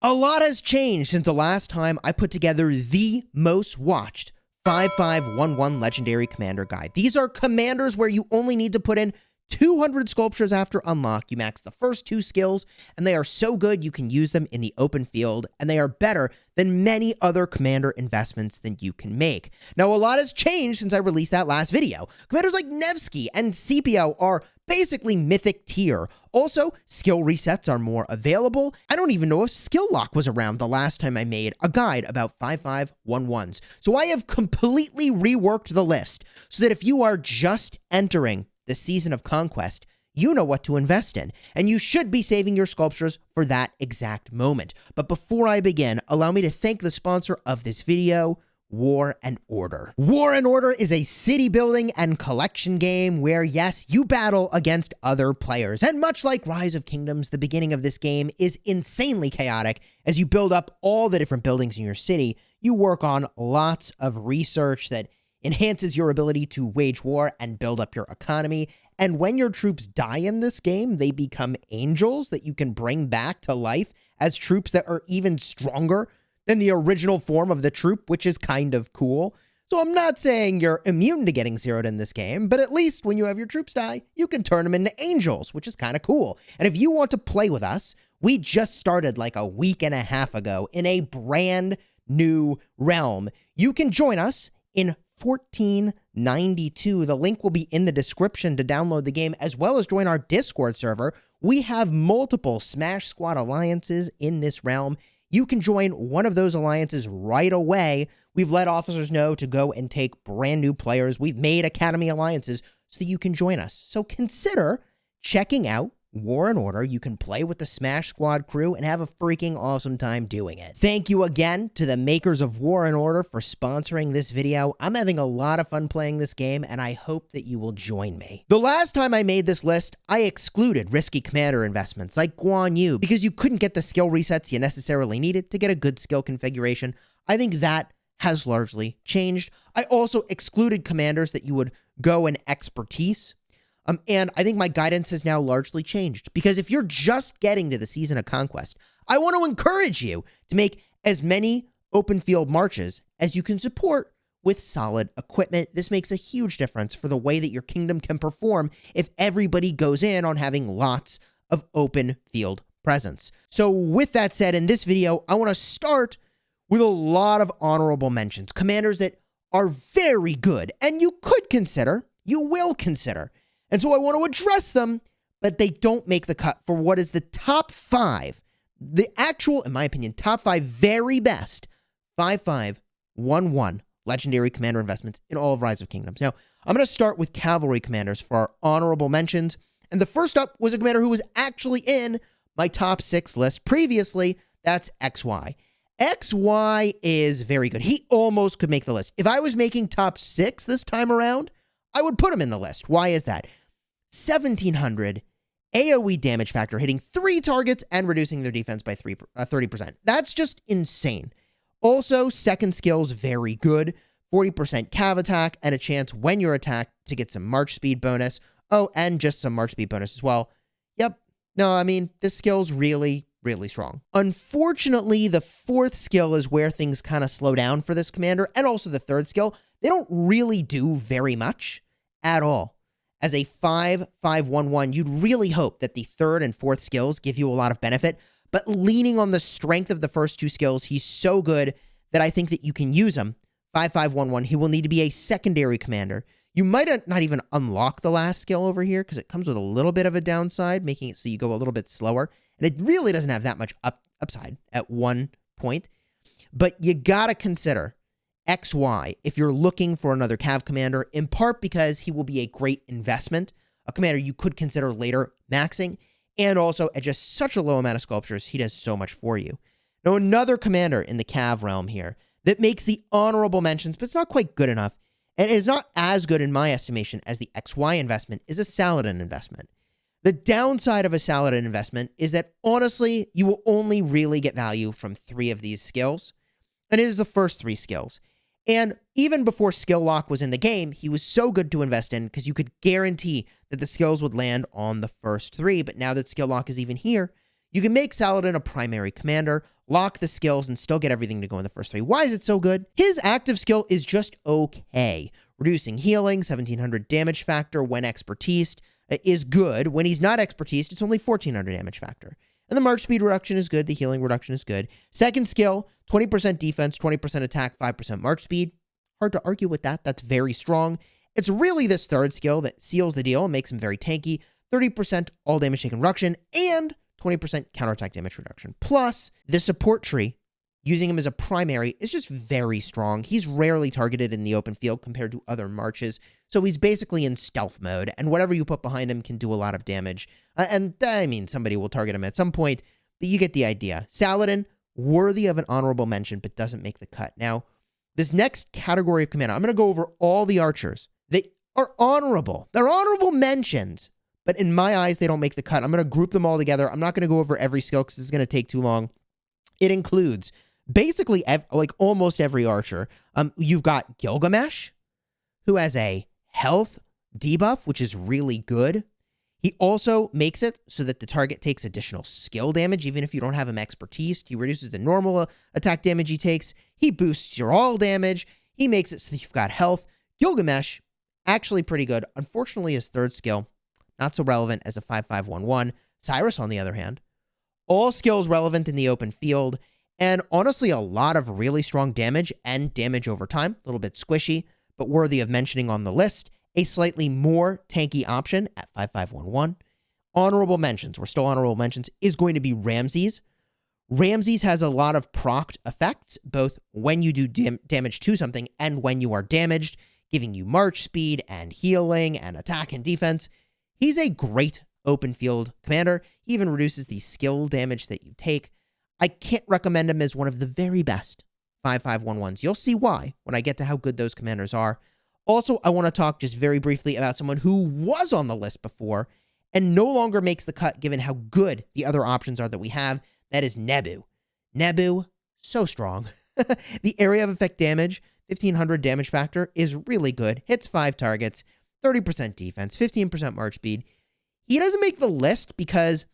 A lot has changed since the last time I put together the most watched 5511 Legendary Commander Guide. These are commanders where you only need to put in 200 sculptures after unlock. You max the first 2 skills, and they are so good you can use them in the open field, and they are better than many other commander investments than you can make. Now, a lot has changed since I released that last video. Commanders like Nevsky and Scipio are basically mythic tier. Also, skill resets are more available. I don't even know if skill lock was around the last time I made a guide about 5511s. So I have completely reworked the list so that if you are just entering the Season of Conquest, you know what to invest in, and you should be saving your sculptures for that exact moment. But before I begin, allow me to thank the sponsor of this video, War and Order. War and Order is a city building and collection game where, yes, you battle against other players. And much like Rise of Kingdoms, the beginning of this game is insanely chaotic. As you build up all the different buildings in your city, you work on lots of research that enhances your ability to wage war and build up your economy. And when your troops die in this game, they become angels that you can bring back to life as troops that are even stronger than the original form of the troop, which is kind of cool. So I'm not saying you're immune to getting zeroed in this game, but at least when you have your troops die, you can turn them into angels, which is kind of cool. And if you want to play with us, we just started like a week and a half ago in a brand new realm. You can join us in 1492. The link will be in the description to download the game, as well as join our Discord server. We have multiple Smash Squad alliances in this realm. You can join one of those alliances right away. We've let officers know to go and take brand new players. We've made Academy alliances so that you can join us. So consider checking out War and Order. You can play with the Smash Squad crew and have a freaking awesome time doing it. Thank you again to the makers of War and Order for sponsoring this video. I'm having a lot of fun playing this game, and I hope that you will join me. The last time I made this list, I excluded risky commander investments like Guan Yu because you couldn't get the skill resets you necessarily needed to get a good skill configuration. I think that has largely changed. I also excluded commanders that you would go in expertise. And I think my guidance has now largely changed, because if you're just getting to the Season of Conquest, I want to encourage you to make as many open field marches as you can support with solid equipment. This makes a huge difference for the way that your kingdom can perform if everybody goes in on having lots of open field presence. So with that said, in this video, I want to start with a lot of honorable mentions, commanders that are very good and you could consider, you will consider. And so I want to address them, but they don't make the cut for what is the top 5, the actual, in my opinion, top 5 very best 5511 legendary commander investments in all of Rise of Kingdoms. Now, I'm going to start with cavalry commanders for our honorable mentions. And the first up was a commander who was actually in my top 6 list previously. That's XY. XY is very good. He almost could make the list. If I was making top 6 this time around, I would put him in the list. Why is that? 1700 AoE damage factor, hitting 3 targets and reducing their defense by 30%. That's just insane. Also, second skill's very good. 40% cav attack and a chance when you're attacked to get some march speed bonus. Oh, and just some march speed bonus as well. Yep. No, I mean, this skill's really strong. Unfortunately, the 4th skill is where things kind of slow down for this commander, and also the 3rd skill. They don't really do very much at all. As a 5511, you'd really hope that the 3rd and 4th skills give you a lot of benefit, but leaning on the strength of the first 2 skills, he's so good that I think that you can use him. 5511, he will need to be a secondary commander. You might not even unlock the last skill over here because it comes with a little bit of a downside, making it so you go a little bit slower. And it really doesn't have that much upside at one point. But you gotta consider XY if you're looking for another cav commander, in part because he will be a great investment, a commander you could consider later maxing, and also at just such a low amount of sculptures, he does so much for you. Now, another commander in the cav realm here that makes the honorable mentions, but it's not quite good enough, and it is not as good in my estimation as the XY investment, is a Saladin investment. The downside of a Saladin investment is that, honestly, you will only really get value from 3 of these skills, and it is the first 3 skills. And even before skill lock was in the game, he was so good to invest in because you could guarantee that the skills would land on the first 3. But now that skill lock is even here, you can make Saladin a primary commander, lock the skills, and still get everything to go in the first 3. Why is it so good? His active skill is just okay. Reducing healing, 1700 damage factor when expertised is good. When he's not expertised, it's only 1400 damage factor. And the march speed reduction is good. The healing reduction is good. Second skill, 20% defense, 20% attack, 5% march speed. Hard to argue with that. That's very strong. It's really this third skill that seals the deal and makes him very tanky. 30% all damage taken reduction and 20% counterattack damage reduction. Plus, the support tree, using him as a primary, is just very strong. He's rarely targeted in the open field compared to other marches. So he's basically in stealth mode, and whatever you put behind him can do a lot of damage. And I mean, somebody will target him at some point, but you get the idea. Saladin, worthy of an honorable mention, but doesn't make the cut. Now, this next category of commander, I'm going to go over all the archers. They are honorable. They're honorable mentions, but in my eyes, they don't make the cut. I'm going to group them all together. I'm not going to go over every skill because this is going to take too long. It includes basically like almost every archer. You've got Gilgamesh, who has a health debuff, which is really good. He also makes it so that the target takes additional skill damage, even if you don't have him expertise. He reduces the normal attack damage he takes. He boosts your all damage. He makes it so that you've got health. Gilgamesh, actually pretty good. Unfortunately, his third skill, not so relevant as a 5-5-1-1. Cyrus, on the other hand, all skills relevant in the open field, and honestly, a lot of really strong damage and damage over time. A little bit squishy, but worthy of mentioning on the list. A slightly more tanky option at 5-5-1-1. Honorable mentions, we're still honorable mentions, is going to be Ramses. Ramses has a lot of procced effects, both when you do damage to something and when you are damaged, giving you march speed and healing and attack and defense. He's a great open field commander. He even reduces the skill damage that you take. I can't recommend him as one of the very best 5-5-1-1s. You'll see why when I get to how good those commanders are. Also, I want to talk just very briefly about someone who was on the list before and no longer makes the cut given how good the other options are that we have. That is Nebu. Nebu, so strong. The area of effect damage, 1500 damage factor, is really good. Hits 5 targets, 30% defense, 15% march speed. He doesn't make the list because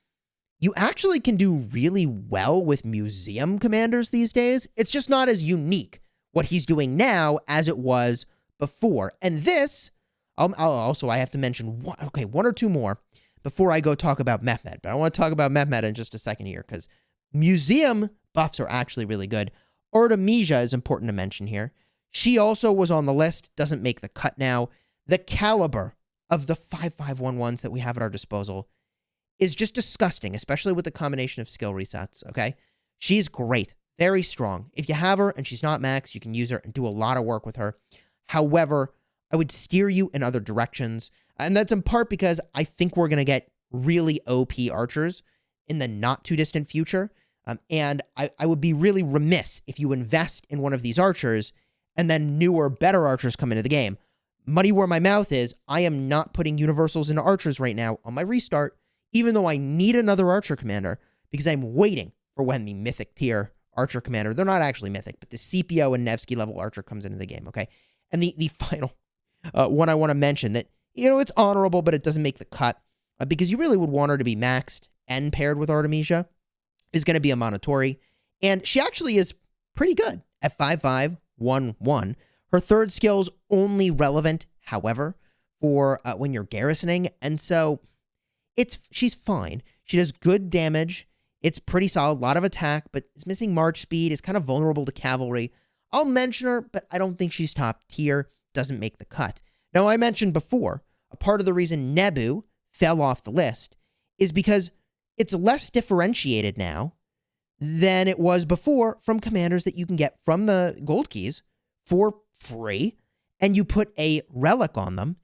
you actually can do really well with museum commanders these days. It's just not as unique what he's doing now as it was before. And this, I have to mention one or two more before I go talk about Mehmed. But I want to talk about Mehmed in just a second here because museum buffs are actually really good. Artemisia is important to mention here. She also was on the list, doesn't make the cut now. The caliber of the 5-5-1-1s that we have at our disposal is just disgusting, especially with the combination of skill resets, okay? She's great, very strong. If you have her and she's not max, you can use her and do a lot of work with her. However, I would steer you in other directions, and that's in part because I think we're going to get really OP archers in the not-too-distant future, and I would be really remiss if you invest in one of these archers and then newer, better archers come into the game. Money where my mouth is, I am not putting universals into archers right now on my restart, even though I need another archer commander, because I'm waiting for when the mythic tier archer commander, they're not actually mythic, but the CPO and Nevsky level archer comes into the game, okay? And the final one I want to mention that, it's honorable, but it doesn't make the cut, because you really would want her to be maxed and paired with Artemisia, is going to be a Monotori. And she actually is pretty good at 5-5-1-1. Her third skill's only relevant, however, for when you're garrisoning, and so she's fine. She does good damage. It's pretty solid, a lot of attack, but is missing march speed, is kind of vulnerable to cavalry. I'll mention her, but I don't think she's top tier, doesn't make the cut. Now, I mentioned before, a part of the reason Nebu fell off the list is because it's less differentiated now than it was before from commanders that you can get from the gold keys for free, and you put a relic on them,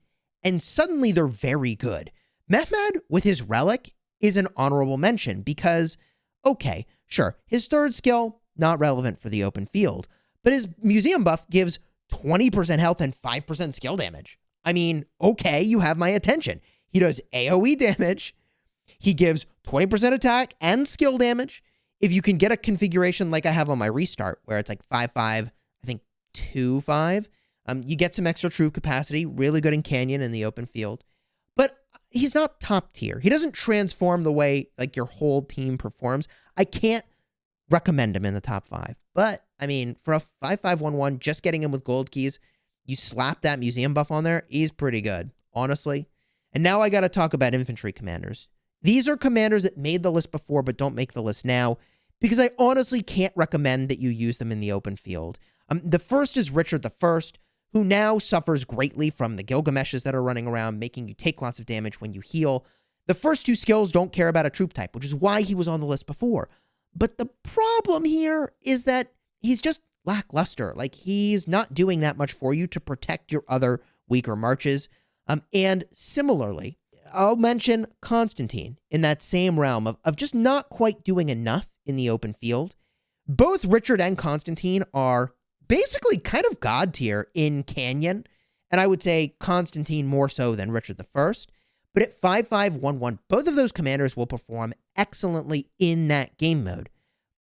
and suddenly they're very good. Mehmed, with his relic, is an honorable mention because, okay, sure, his third skill, not relevant for the open field, but his museum buff gives 20% health and 5% skill damage. I mean, okay, you have my attention. He does AoE damage. He gives 20% attack and skill damage. If you can get a configuration like I have on my restart, where it's like 5-5, I think 2-5, you get some extra troop capacity, really good in Canyon in the open field. But he's not top tier. He doesn't transform the way like your whole team performs. I can't recommend him in the top 5. But I mean, for a 5511, just getting him with gold keys, you slap that museum buff on there, he's pretty good, honestly. And now I got to talk about infantry commanders. These are commanders that made the list before but don't make the list now, because I honestly can't recommend that you use them in the open field. The first is Richard I, who now suffers greatly from the Gilgameshes that are running around, making you take lots of damage when you heal. The first 2 skills don't care about a troop type, which is why he was on the list before. But the problem here is that he's just lackluster. Like, he's not doing that much for you to protect your other weaker marches. And similarly, I'll mention Constantine in that same realm of just not quite doing enough in the open field. Both Richard and Constantine are basically kind of god tier in Canyon, and I would say Constantine more so than Richard I. But at 5511, both of those commanders will perform excellently in that game mode.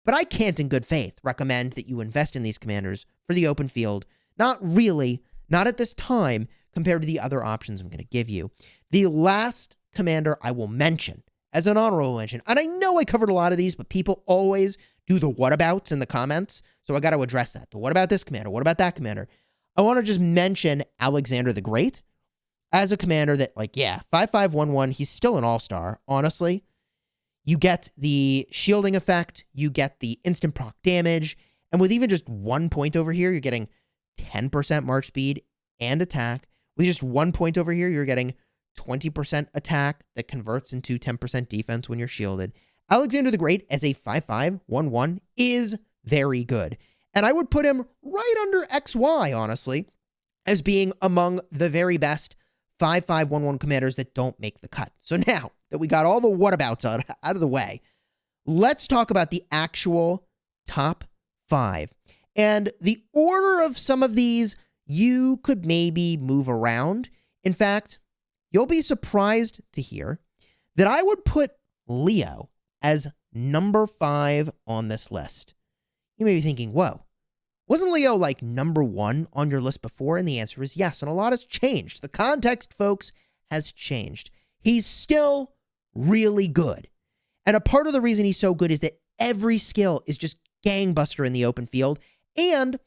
But I can't in good faith recommend that you invest in these commanders for the open field. Not really, not at this time, compared to the other options I'm going to give you. The last commander I will mention as an honorable mention, and I know I covered a lot of these, but people always do the whatabouts in the comments, so I got to address that. The what about this commander? What about that commander? I want to just mention Alexander the Great as a commander that, like, yeah, 5511, he's still an all-star, honestly. You get the shielding effect, you get the instant proc damage, and with even just 1 point over here, you're getting 10% march speed and attack. With just 1 point over here, you're getting 20% attack that converts into 10% defense when you're shielded. Alexander the Great as a 5511 is very good. And I would put him right under XY, honestly, as being among the very best 5511 commanders that don't make the cut. So now that we got all the whatabouts out of the way, let's talk about the actual top 5. And the order of some of these you could maybe move around. In fact, you'll be surprised to hear that I would put Leo as number 5 on this list. You may be thinking, whoa, wasn't Leo like number 1 on your list before? And the answer is yes, and a lot has changed. The context, folks, has changed. He's still really good. And a part of the reason he's so good is that every skill is just gangbuster in the open field. And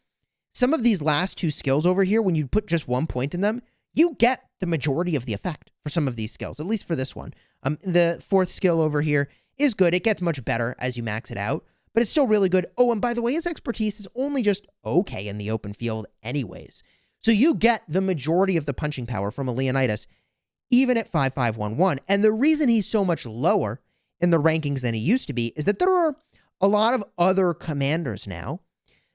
some of these last 2 skills over here, when you put just 1 point in them, you get the majority of the effect for some of these skills, at least for this one. The 4th skill over here is good. It gets much better as you max it out, but it's still really good. Oh, and by the way, his expertise is only just okay in the open field anyways. So you get the majority of the punching power from a Leonidas, even at 5511. And the reason he's so much lower in the rankings than he used to be is that there are a lot of other commanders now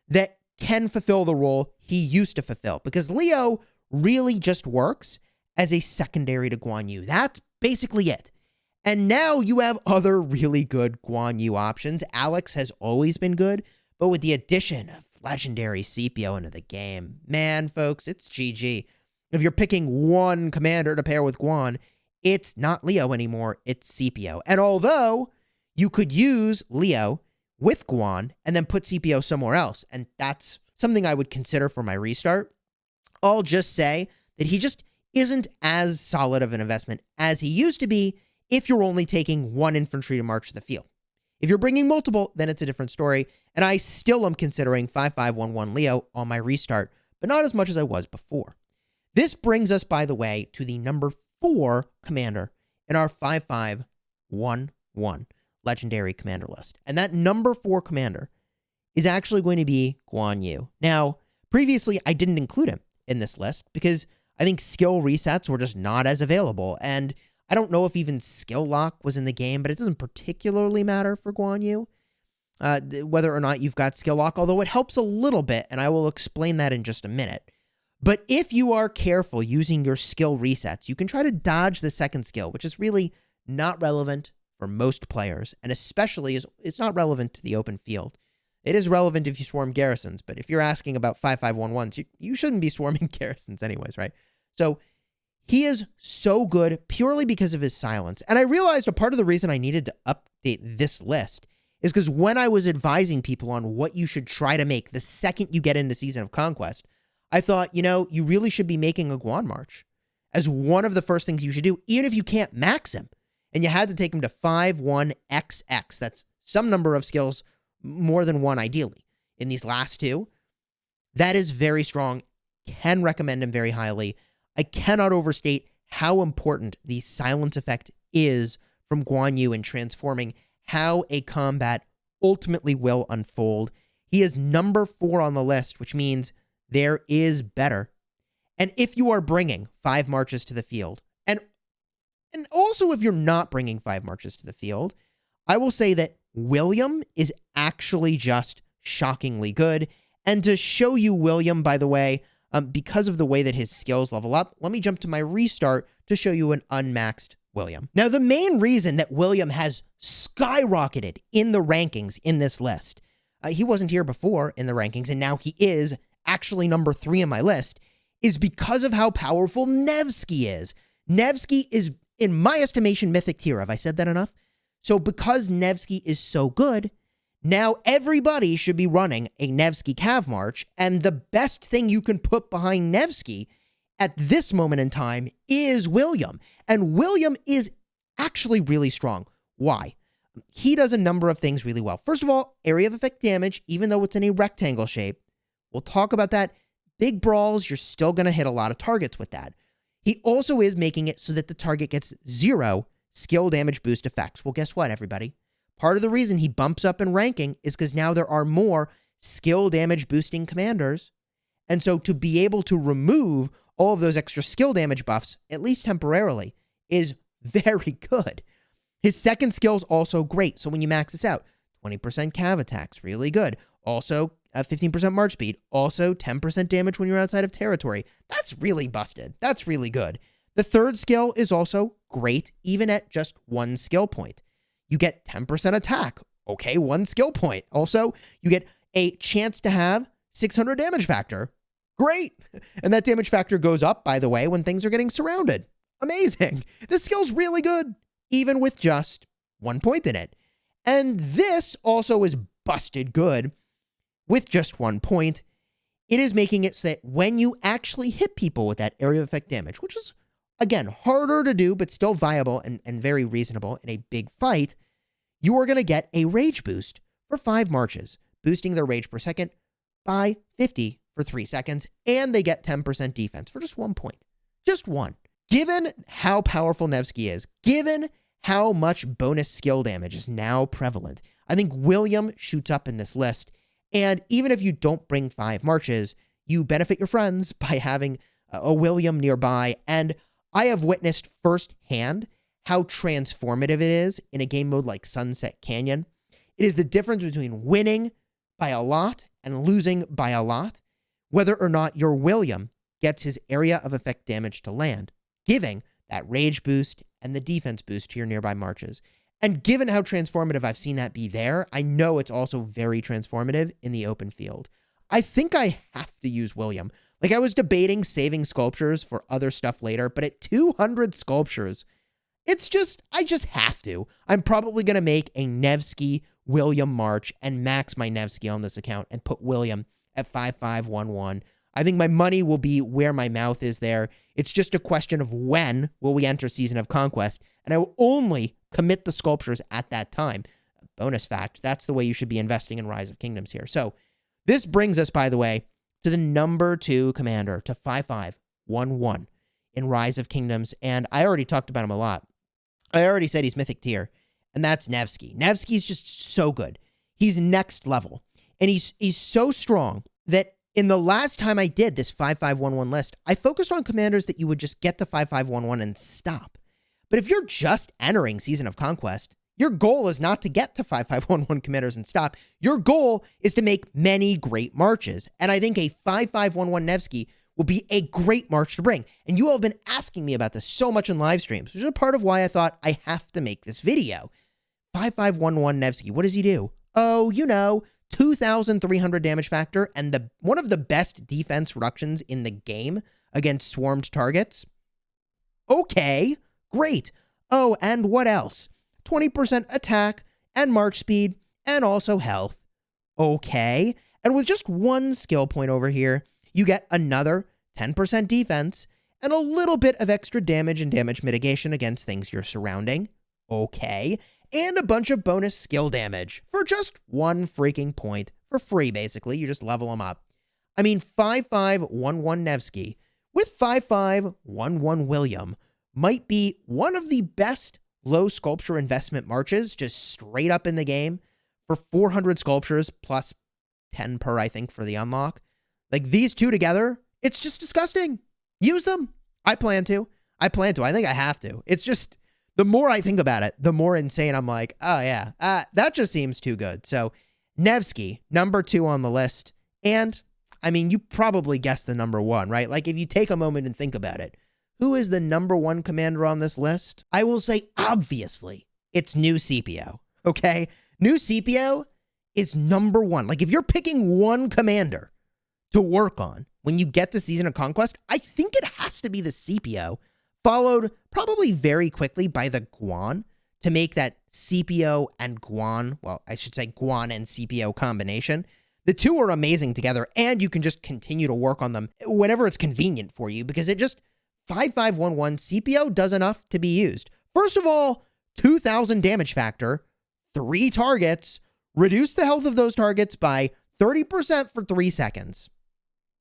that can fulfill the role he used to fulfill, because Leo really just works as a secondary to Guan Yu. That's basically it. And now you have other really good Guan Yu options. Alex has always been good, but with the addition of legendary Scipio into the game, man, folks, it's GG. If you're picking one commander to pair with Guan, it's not Leo anymore, it's Scipio. And although you could use Leo with Guan and then put Scipio somewhere else, and that's something I would consider for my restart, I'll just say that he just isn't as solid of an investment as he used to be if you're only taking one infantry to march the field. If you're bringing multiple, then it's a different story, and I still am considering 5511 Leo on my restart, but not as much as I was before. This brings us, by the way, to the number 4 commander in our 5511 legendary commander list. And that number 4 commander is actually going to be Guan Yu. Now, previously, I didn't include him in this list because I think skill resets were just not as available. And I don't know if even skill lock was in the game, but it doesn't particularly matter for Guan Yu, whether or not you've got skill lock, although it helps a little bit, and I will explain that in just a minute. But if you are careful using your skill resets, you can try to dodge the second skill, which is really not relevant for most players, and especially it's not relevant to the open field. It is relevant if you swarm garrisons, but if you're asking about 5511s, you shouldn't be swarming garrisons anyways, right? So he is so good purely because of his silence. And I realized a part of the reason I needed to update this list is because when I was advising people on what you should try to make the second you get into Season of Conquest, I thought, you know, you really should be making a Guan March. as one of the first things you should do, even if you can't max him. And you had to take him to 5-1-XX. That's some number of skills, more than one ideally, in these last two. That is very strong. Can recommend him very highly. I cannot overstate how important the silence effect is from Guan Yu in transforming how a combat ultimately will unfold. He is number 4 on the list, which means there is better. And if you are bringing 5 marches to the field, and also if you're not bringing 5 marches to the field, I will say that William is actually just shockingly good. And to show you William, by the way, because of the way that his skills level up, let me jump to my restart to show you an unmaxed William. Now, the main reason that William has skyrocketed in the rankings in this list, he wasn't here before in the rankings, and now he is actually number 3 on my list, is because of how powerful Nevsky is. Nevsky is, in my estimation, mythic tier. Have I said that enough? So because Nevsky is so good, now everybody should be running a Nevsky Cav March, and the best thing you can put behind Nevsky at this moment in time is William. And William is actually really strong. Why? He does a number of things really well. First of all, area of effect damage, even though it's in a rectangle shape. We'll talk about that. Big brawls, you're still going to hit a lot of targets with that. He also is making it so that the target gets 0 skill damage boost effects. Well, guess what, everybody? Part of the reason he bumps up in ranking is because now there are more skill damage boosting commanders. And so to be able to remove all of those extra skill damage buffs, at least temporarily, is very good. His second skill is also great. So when you max this out, 20% cav attacks, really good. Also, 15% march speed. Also, 10% damage when you're outside of territory. That's really busted. That's really good. The third skill is also great, even at just 1 skill point. You get 10% attack. Okay, 1 skill point. Also, you get a chance to have 600 damage factor. Great. And that damage factor goes up, by the way, when things are getting surrounded. Amazing. This skill's really good, even with just 1 point in it. And this also is busted good with just 1 point. It is making it so that when you actually hit people with that area of effect damage, which is, again, harder to do, but still viable and very reasonable in a big fight, you are going to get a rage boost for 5 marches, boosting their rage per second by 50 for 3 seconds, and they get 10% defense for just 1 point. Just 1. Given how powerful Nevsky is, given how much bonus skill damage is now prevalent, I think William shoots up in this list. And even if you don't bring 5 marches, you benefit your friends by having a William nearby. And I have witnessed firsthand how transformative it is in a game mode like Sunset Canyon. It is the difference between winning by a lot and losing by a lot, whether or not your William gets his area of effect damage to land, giving that rage boost and the defense boost to your nearby marches. And given how transformative I've seen that be there, I know it's also very transformative in the open field. I think I have to use William. Like, I was debating saving sculptures for other stuff later, but at 200 sculptures, I just have to. I'm probably going to make a Nevsky William March and max my Nevsky on this account and put William at 5511. I think my money will be where my mouth is there. It's just a question of when will we enter Season of Conquest, and I will only commit the sculptures at that time. Bonus fact, that's the way you should be investing in Rise of Kingdoms here. So this brings us, by the way, to the number 2 commander, to 5511 in Rise of Kingdoms, and I already talked about him a lot. I already said he's mythic tier, and that's Nevsky. Nevsky's just so good. He's next level, and he's so strong that in the last time I did this 5511 list, I focused on commanders that you would just get to 5511 and stop. But if you're just entering Season of Conquest, your goal is not to get to 5511 commanders and stop. Your goal is to make many great marches. And I think a 5511 Nevsky will be a great march to bring. And you all have been asking me about this so much in live streams, which is a part of why I thought I have to make this video. 5511 Nevsky, what does he do? Oh, 2,300 damage factor and one of the best defense reductions in the game against swarmed targets. Okay, great. Oh, and what else? 20% attack and march speed and also health. Okay. And with just 1 skill point over here, you get another 10% defense and a little bit of extra damage and damage mitigation against things you're surrounding. Okay. And a bunch of bonus skill damage for just 1 freaking point for free, basically. You just level them up. I mean, 5511 Nevsky with 5511 William might be one of the best low sculpture investment marches just straight up in the game for 400 sculptures plus 10 per, I think, for the unlock. Like, these two together, it's just disgusting. Use them. I plan to. I think I have to. It's just, the more I think about it, the more insane I'm like, oh yeah, that just seems too good. So Nevsky, number 2 on the list. And I mean, you probably guessed the number 1, right? Like, if you take a moment and think about it, who is the number 1 commander on this list? I will say, obviously, it's new Scipio, okay? New Scipio is number 1. Like, if you're picking one commander to work on when you get to Season of Conquest, I think it has to be the Scipio, followed probably very quickly by the Guan to make that Scipio and Guan, well, I should say Guan and Scipio combination. The two are amazing together, and you can just continue to work on them whenever it's convenient for you, because it just, 5511 Scipio does enough to be used. First of all, 2,000 damage factor, 3 targets, reduce the health of those targets by 30% for 3 seconds.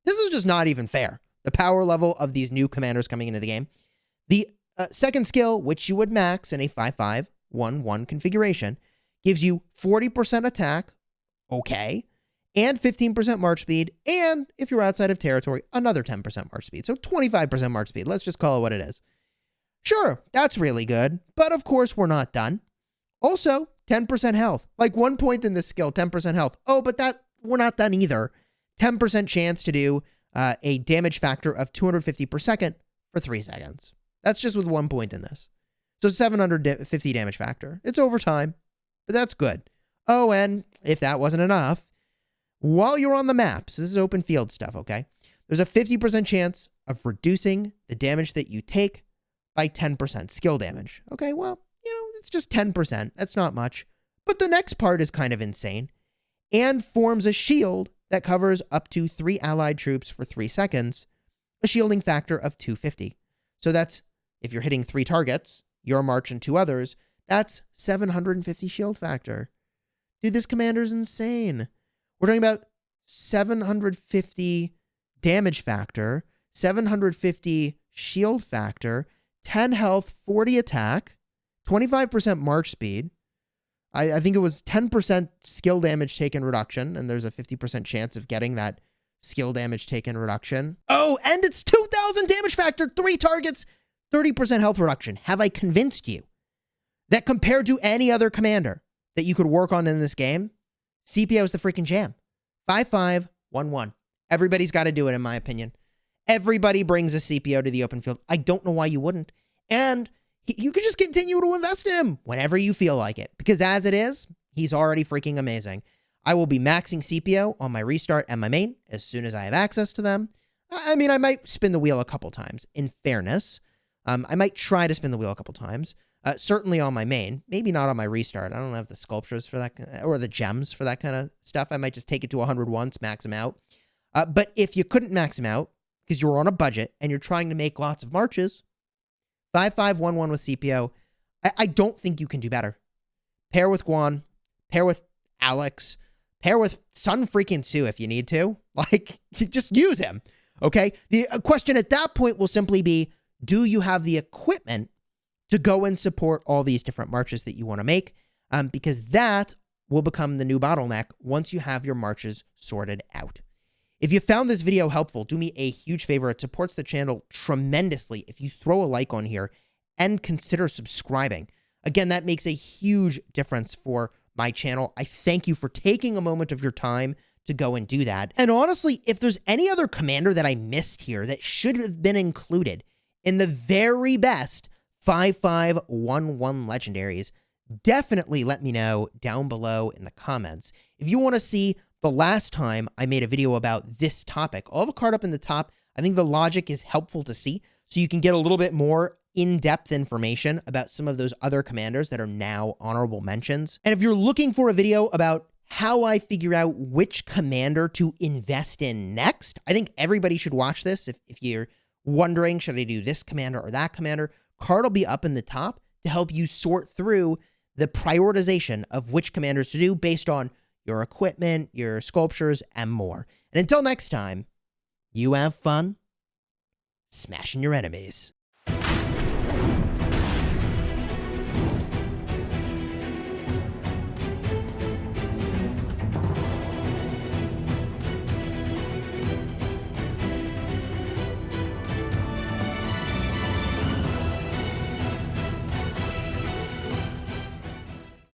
This is just not even fair, the power level of these new commanders coming into the game. The second skill, which you would max in a 5511 configuration, gives you 40% attack, okay, and 15% march speed, and if you're outside of territory, another 10% march speed. So 25% march speed. Let's just call it what it is. Sure, that's really good, but of course we're not done. Also, 10% health. Like, 1 point in this skill, 10% health. Oh, but that we're not done either. 10% chance to do a damage factor of 250 per second for 3 seconds. That's just with 1 point in this. So 750 damage factor. It's overtime, but that's good. Oh, and if that wasn't enough, while you're on the map, so this is open field stuff, okay? There's a 50% chance of reducing the damage that you take by 10% skill damage. Okay, well, you know, it's just 10%. That's not much. But the next part is kind of insane. And forms a shield that covers up to 3 allied troops for 3 seconds, a shielding factor of 250. So that's, if you're hitting 3 targets, your march and 2 others, that's 750 shield factor. Dude, this commander's insane. We're talking about 750 damage factor, 750 shield factor, 10 health, 40 attack, 25% march speed. I think it was 10% skill damage taken reduction, and there's a 50% chance of getting that skill damage taken reduction. Oh, and it's 2,000 damage factor, 3 targets, 30% health reduction. Have I convinced you that compared to any other commander that you could work on in this game, Scipio is the freaking jam? 5511. Everybody's got to do it, in my opinion. Everybody brings a Scipio to the open field. I don't know why you wouldn't. And you could just continue to invest in him whenever you feel like it, because as it is, he's already freaking amazing. I will be maxing Scipio on my restart and my main as soon as I have access to them. I mean, I might spin the wheel a couple times, in fairness. I might try to spin the wheel a couple times. Certainly on my main, maybe not on my restart. I don't have the sculptures for that, or the gems for that kind of stuff. I might just take it to 100 once, max him out. But if you couldn't max him out because you're on a budget and you're trying to make lots of marches, 5511 with Scipio, I don't think you can do better. Pair with Guan, pair with Alex, pair with Sun freaking Su if you need to. Like, just use him, okay? The question at that point will simply be, do you have the equipment to go and support all these different marches that you want to make? Because that will become the new bottleneck once you have your marches sorted out. If you found this video helpful, do me a huge favor. It supports the channel tremendously if you throw a like on here and consider subscribing. Again, that makes a huge difference for my channel. I thank you for taking a moment of your time to go and do that. And honestly, if there's any other commander that I missed here that should have been included in the very best 5511 legendaries, definitely let me know down below in the comments. If you want to see the last time I made a video about this topic, I'll have a card up in the top. I think the logic is helpful to see, so you can get a little bit more in-depth information about some of those other commanders that are now honorable mentions. And if you're looking for a video about how I figure out which commander to invest in next, I think everybody should watch this if you're wondering, should I do this commander or that commander, card will be up in the top to help you sort through the prioritization of which commanders to do based on your equipment, your sculptures, and more. And until next time, you have fun smashing your enemies.